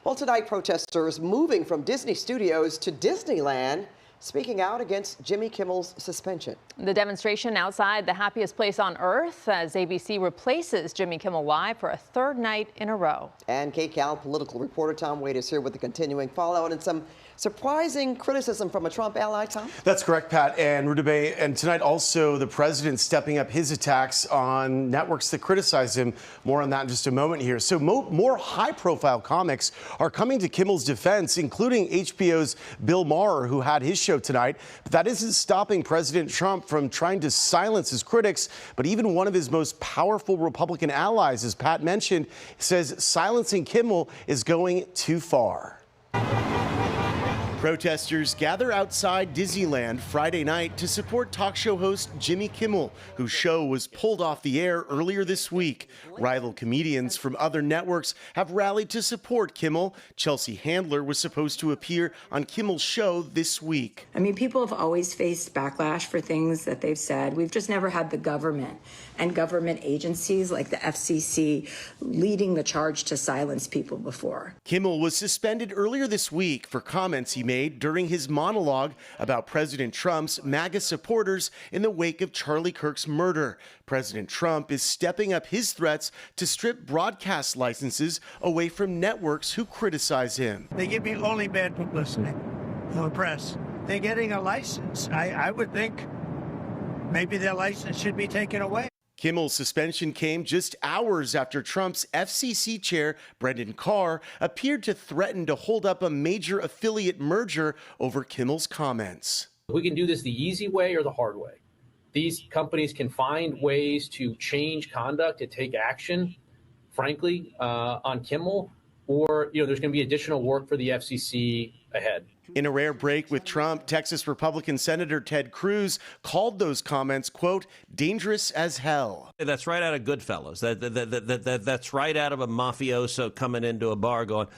Well, tonight, protesters moving from Disney Studios to Disneyland, speaking out against Jimmy Kimmel's suspension. The demonstration outside the happiest place on earth as ABC replaces Jimmy Kimmel Live for a third night in a row. And KCAL political reporter Tom Wade is here with the continuing fallout and some surprising criticism from a Trump ally, Tom. That's correct, Pat and Rudabeh. And tonight also the president stepping up his attacks on networks that criticize him. More on that in just a moment here. So more high-profile comics are coming to Kimmel's defense, including HBO's Bill Maher, who had his show tonight. But that isn't stopping President Trump from trying to silence his critics. But even one of his most powerful Republican allies, as Pat mentioned, says silencing Kimmel is going too far. Protesters gather outside Disneyland Friday night to support talk show host Jimmy Kimmel, whose show was pulled off the air earlier this week. Rival comedians from other networks have rallied to support Kimmel. Chelsea Handler was supposed to appear on Kimmel's show this week. I mean, people have always faced backlash for things that they've said. We've just never had the government and government agencies like the FCC leading the charge to silence people before. Kimmel was suspended earlier this week for comments he made during his monologue about President Trump's MAGA supporters in the wake of Charlie Kirk's murder. President Trump is stepping up his threats to strip broadcast licenses away from networks who criticize him. They give me only bad publicity for the press. They're getting a license. I would think maybe their license should be taken away. Kimmel's suspension came just hours after Trump's FCC chair, Brendan Carr, appeared to threaten to hold up a major affiliate merger over Kimmel's comments. We can do this the easy way or the hard way. These companies can find ways to change conduct, to take action, frankly, on Kimmel, or there's going to be additional work for the FCC ahead. In a rare break with Trump, Texas Republican Senator Ted Cruz called those comments, quote, dangerous as hell. That's right out of Goodfellas. That's right out of a mafioso coming into a bar going,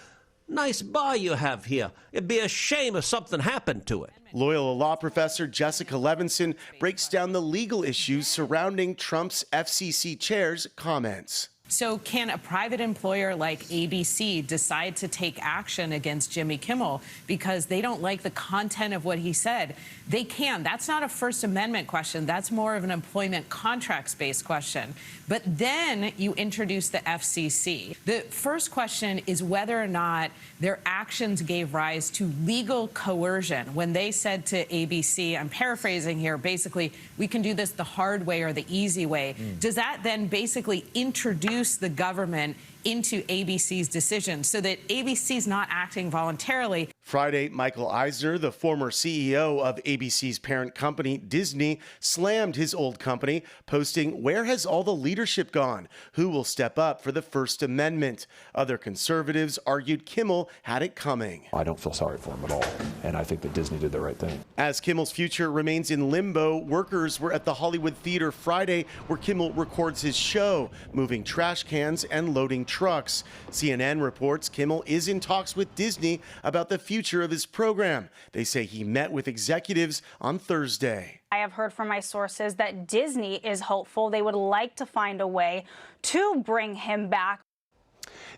nice bar you have here. It'd be a shame if something happened to it. Loyola law professor Jessica Levinson breaks down the legal issues surrounding Trump's FCC chair's comments. So can a private employer like ABC decide to take action against Jimmy Kimmel because they don't like the content of what he said? They can. That's not a First Amendment question. That's more of an employment contracts-based question. But then you introduce the FCC. The first question is whether or not their actions gave rise to legal coercion. When they said to ABC, I'm paraphrasing here, basically, we can do this the hard way or the easy way. Does that then basically introduce the government into ABC's decision so that ABC's not acting voluntarily? Friday, Michael Eisner, the former CEO of ABC's parent company, Disney, slammed his old company, posting, "Where has all the leadership gone? Who will step up for the First Amendment?" Other conservatives argued Kimmel had it coming. I don't feel sorry for him at all, and I think that Disney did the right thing. As Kimmel's future remains in limbo, workers were at the Hollywood Theater Friday where Kimmel records his show, moving trash cans and loading trucks. CNN reports Kimmel is in talks with Disney about the future of his program. They say he met with executives on Thursday. I have heard from my sources that Disney is hopeful they would like to find a way to bring him back.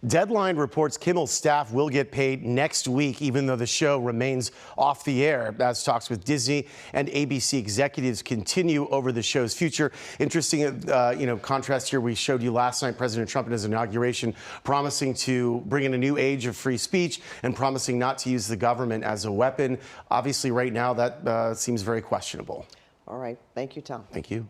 Deadline reports Kimmel's staff will get paid next week, even though the show remains off the air, as talks with Disney and ABC executives continue over the show's future. Interesting, contrast here. We showed you last night President Trump in his inauguration promising to bring in a new age of free speech and promising not to use the government as a weapon. Obviously, right now, that seems very questionable. All right. Thank you, Tom. Thank you.